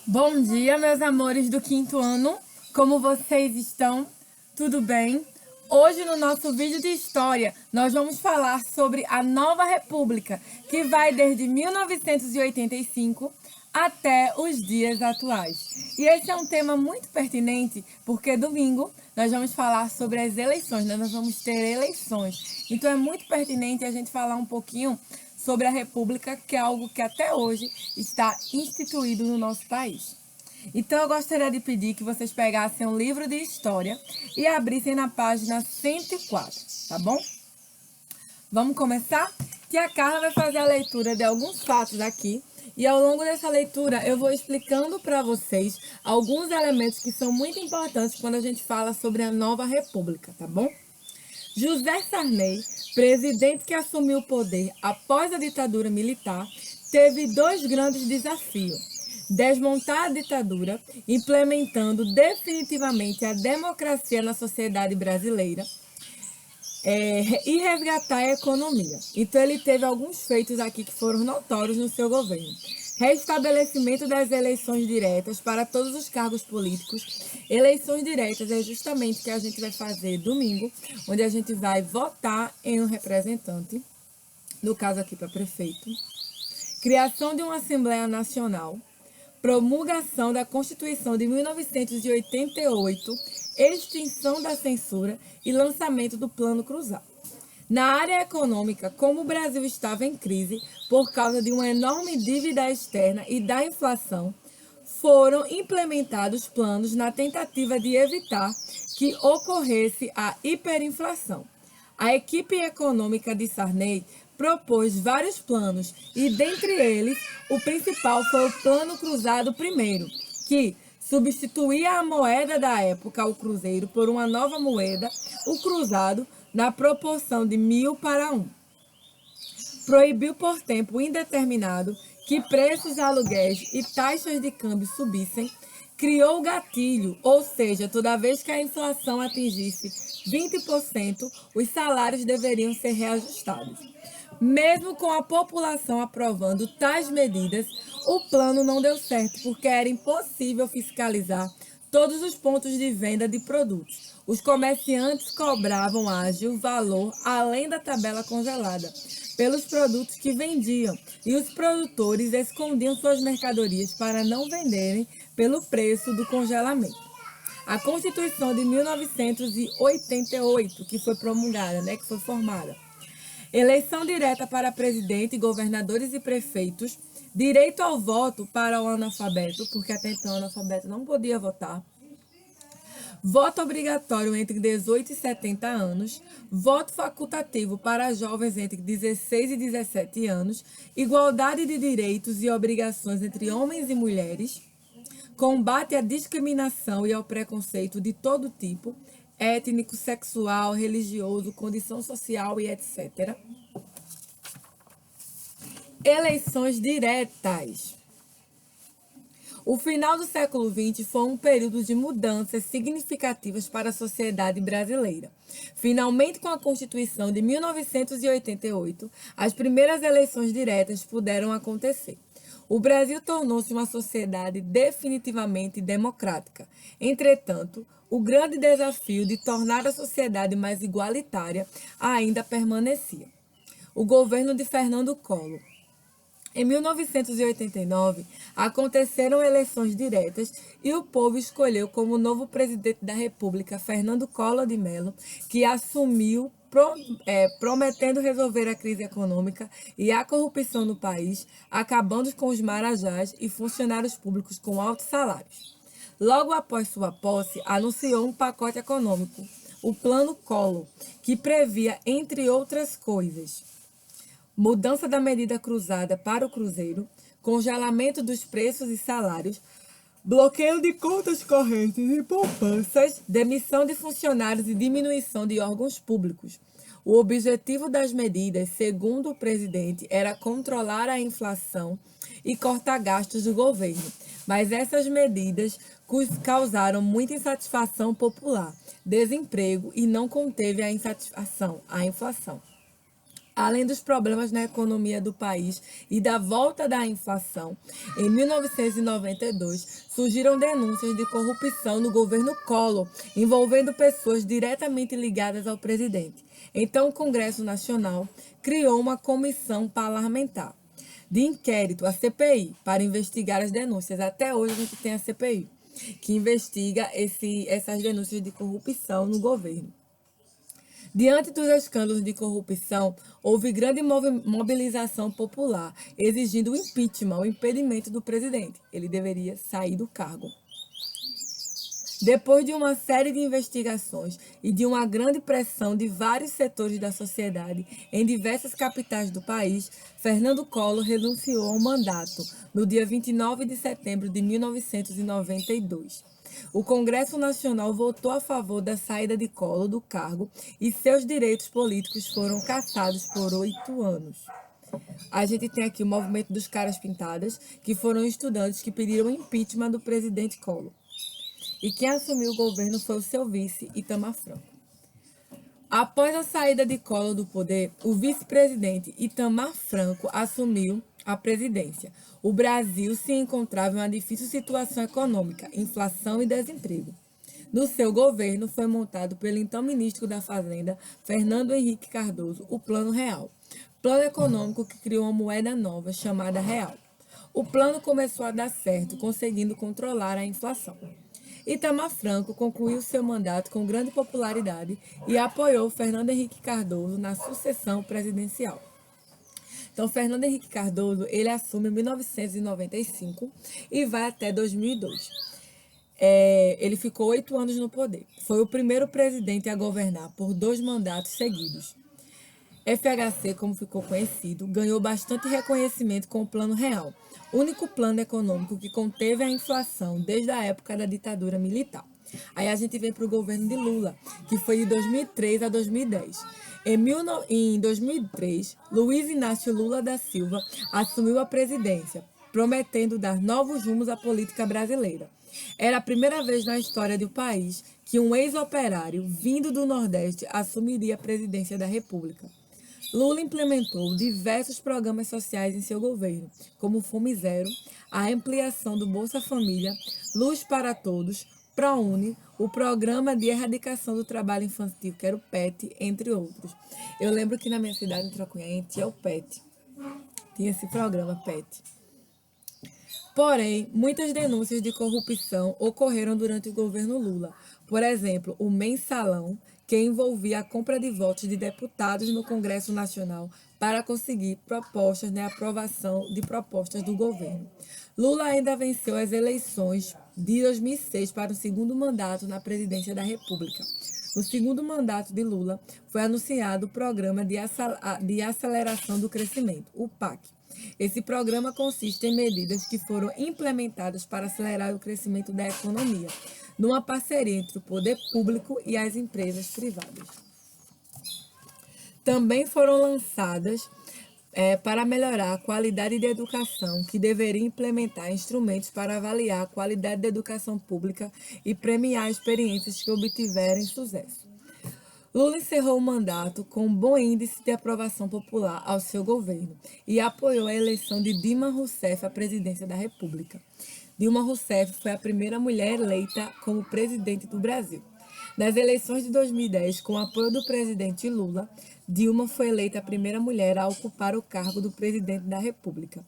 Bom dia, meus amores do quinto ano. Como vocês estão? Tudo bem? Hoje, no nosso vídeo de história, nós vamos falar sobre a Nova República, que vai desde 1985 até os dias atuais. E esse é um tema muito pertinente, porque domingo nós vamos falar sobre as eleições, né? Nós vamos ter eleições. Então é muito pertinente a gente falar um pouquinho sobre a República, que é algo que até hoje está instituído no nosso país. Então eu gostaria de pedir que vocês pegassem um livro de história e abrissem na página 104, tá bom? Vamos começar? Tia Carla vai fazer a leitura de alguns fatos aqui e ao longo dessa leitura eu vou explicando para vocês alguns elementos que são muito importantes quando a gente fala sobre a nova república, tá bom? José Sarney, presidente que assumiu o poder após a ditadura militar, teve dois grandes desafios: desmontar a ditadura, implementando definitivamente a democracia na sociedade brasileira, e resgatar a economia. Então ele teve alguns feitos aqui que foram notórios no seu governo. Restabelecimento das eleições diretas para todos os cargos políticos. Eleições diretas é justamente o que a gente vai fazer domingo, onde a gente vai votar em um representante, no caso aqui para prefeito. Criação de uma Assembleia Nacional. Promulgação da Constituição de 1988, extinção da censura e lançamento do Plano Cruzado. Na área econômica, como o Brasil estava em crise por causa de uma enorme dívida externa e da inflação, foram implementados planos na tentativa de evitar que ocorresse a hiperinflação. A equipe econômica de Sarney propôs vários planos e, dentre eles, o principal foi o Plano Cruzado I, que substituía a moeda da época, o cruzeiro, por uma nova moeda, o cruzado, na proporção de 1.000 para 1. Proibiu por tempo indeterminado que preços, aluguéis e taxas de câmbio subissem, criou o gatilho, ou seja, toda vez que a inflação atingisse 20%, os salários deveriam ser reajustados. Mesmo com a população aprovando tais medidas, o plano não deu certo porque era impossível fiscalizar todos os pontos de venda de produtos. Os comerciantes cobravam ágil valor além da tabela congelada pelos produtos que vendiam e os produtores escondiam suas mercadorias para não venderem pelo preço do congelamento. A Constituição de 1988, que foi promulgada, que foi formada. Eleição direta para presidente, governadores e prefeitos. Direito ao voto para o analfabeto, porque até então o analfabeto não podia votar. Voto obrigatório entre 18 e 70 anos. Voto facultativo para jovens entre 16 e 17 anos. Igualdade de direitos e obrigações entre homens e mulheres. Combate à discriminação e ao preconceito de todo tipo, étnico, sexual, religioso, condição social e etc. Eleições diretas. O final do século XX foi um período de mudanças significativas para a sociedade brasileira. Finalmente, com a Constituição de 1988, as primeiras eleições diretas puderam acontecer. O Brasil tornou-se uma sociedade definitivamente democrática. Entretanto, o grande desafio de tornar a sociedade mais igualitária ainda permanecia. O governo de Fernando Collor. Em 1989, aconteceram eleições diretas e o povo escolheu como novo presidente da República Fernando Collor de Mello, que assumiu prometendo resolver a crise econômica e a corrupção no país, acabando com os marajás e funcionários públicos com altos salários. Logo após sua posse, anunciou um pacote econômico, o Plano Collor, que previa, entre outras coisas, mudança da medida cruzada para o cruzeiro, congelamento dos preços e salários, bloqueio de contas correntes e poupanças, demissão de funcionários e diminuição de órgãos públicos. O objetivo das medidas, segundo o presidente, era controlar a inflação e cortar gastos do governo. Mas essas medidas causaram muita insatisfação popular, desemprego e não conteve a inflação. Além dos problemas na economia do país e da volta da inflação, em 1992 surgiram denúncias de corrupção no governo Collor, envolvendo pessoas diretamente ligadas ao presidente. Então, o Congresso Nacional criou uma comissão parlamentar de inquérito, a CPI, para investigar as denúncias. Até hoje a gente tem a CPI, que investiga essas denúncias de corrupção no governo. Diante dos escândalos de corrupção, houve grande mobilização popular, exigindo o impeachment, o impedimento do presidente. Ele deveria sair do cargo. Depois de uma série de investigações e de uma grande pressão de vários setores da sociedade em diversas capitais do país, Fernando Collor renunciou ao mandato no dia 29 de setembro de 1992. O Congresso Nacional votou a favor da saída de Collor do cargo e seus direitos políticos foram cassados por 8 anos. A gente tem aqui o movimento dos Caras Pintadas, que foram estudantes que pediram o impeachment do presidente Collor. E quem assumiu o governo foi o seu vice, Itamar Franco. Após a saída de Collor do poder, o vice-presidente Itamar Franco assumiu a presidência. O Brasil se encontrava em uma difícil situação econômica, inflação e desemprego. No seu governo foi montado pelo então ministro da Fazenda, Fernando Henrique Cardoso, o Plano Real. Plano econômico que criou uma moeda nova chamada real. O plano começou a dar certo, conseguindo controlar a inflação. Itamar Franco concluiu seu mandato com grande popularidade e apoiou Fernando Henrique Cardoso na sucessão presidencial. Então, Fernando Henrique Cardoso, ele assume em 1995 e vai até 2002. Ele ficou 8 anos no poder. Foi o primeiro presidente a governar por 2 mandatos seguidos. FHC, como ficou conhecido, ganhou bastante reconhecimento com o Plano Real, único plano econômico que conteve a inflação desde a época da ditadura militar. Aí a gente vem para o governo de Lula, que foi de 2003 a 2010. Em 2003, Luiz Inácio Lula da Silva assumiu a presidência, prometendo dar novos rumos à política brasileira. Era a primeira vez na história do país que um ex-operário vindo do Nordeste assumiria a presidência da República. Lula implementou diversos programas sociais em seu governo, como o Fome Zero, a ampliação do Bolsa Família, Luz para Todos, ProUni, o Programa de Erradicação do Trabalho Infantil, que era o PET, entre outros. Eu lembro que na minha cidade, em Trocunhaém, tinha o PET. Tinha esse programa PET. Porém, muitas denúncias de corrupção ocorreram durante o governo Lula. Por exemplo, o mensalão, que envolvia a compra de votos de deputados no Congresso Nacional para conseguir propostas, aprovação de propostas do governo. Lula ainda venceu as eleições de 2006 para o segundo mandato na presidência da República. No segundo mandato de Lula, foi anunciado o Programa de Aceleração do Crescimento, o PAC. Esse programa consiste em medidas que foram implementadas para acelerar o crescimento da economia, numa parceria entre o poder público e as empresas privadas. Também foram lançadas para melhorar a qualidade da educação, que deveria implementar instrumentos para avaliar a qualidade da educação pública e premiar experiências que obtiverem sucesso. Lula encerrou o mandato com um bom índice de aprovação popular ao seu governo e apoiou a eleição de Dilma Rousseff à presidência da República. Dilma Rousseff foi a primeira mulher eleita como presidente do Brasil. Nas eleições de 2010, com o apoio do presidente Lula, Dilma foi eleita a primeira mulher a ocupar o cargo do presidente da República.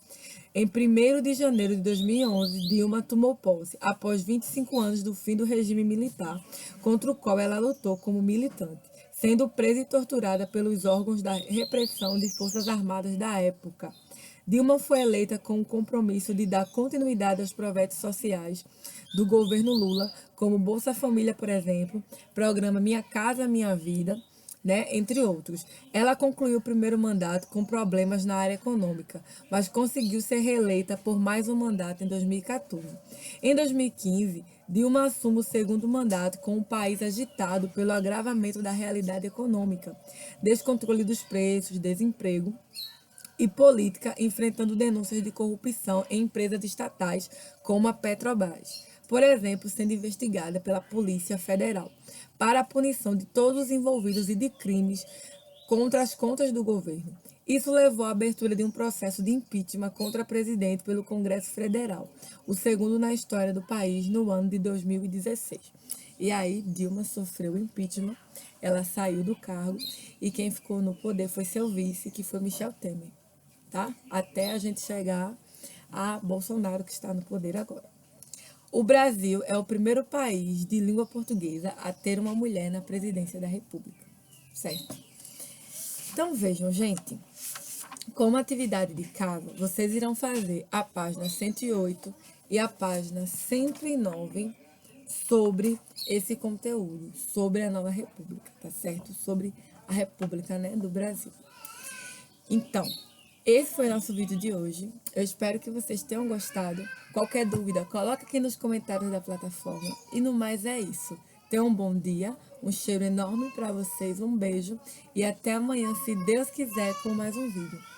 Em 1º de janeiro de 2011, Dilma tomou posse, após 25 anos do fim do regime militar, contra o qual ela lutou como militante, sendo presa e torturada pelos órgãos da repressão de Forças Armadas da época. Dilma foi eleita com o compromisso de dar continuidade aos projetos sociais do governo Lula, como Bolsa Família, por exemplo, programa Minha Casa Minha Vida, entre outros. Ela concluiu o primeiro mandato com problemas na área econômica, mas conseguiu ser reeleita por mais um mandato em 2014. Em 2015, Dilma assume o segundo mandato com o país agitado pelo agravamento da realidade econômica, descontrole dos preços, desemprego e política, enfrentando denúncias de corrupção em empresas estatais como a Petrobras, por exemplo, sendo investigada pela Polícia Federal para a punição de todos os envolvidos e de crimes contra as contas do governo. Isso levou à abertura de um processo de impeachment contra a presidente pelo Congresso Federal, o segundo na história do país no ano de 2016. E aí Dilma sofreu impeachment, ela saiu do cargo e quem ficou no poder foi seu vice, que foi Michel Temer, tá? Até a gente chegar a Bolsonaro, que está no poder agora. O Brasil é o primeiro país de língua portuguesa a ter uma mulher na presidência da República, certo? Então vejam, gente, como atividade de casa, vocês irão fazer a página 108 e a página 109 sobre esse conteúdo, sobre a nova república, tá certo? Sobre a república, né, do Brasil. Então, esse foi o nosso vídeo de hoje. Eu espero que vocês tenham gostado. Qualquer dúvida, coloca aqui nos comentários da plataforma. E no mais é isso. Tenham um bom dia, um cheiro enorme para vocês, um beijo e até amanhã, se Deus quiser, com mais um vídeo.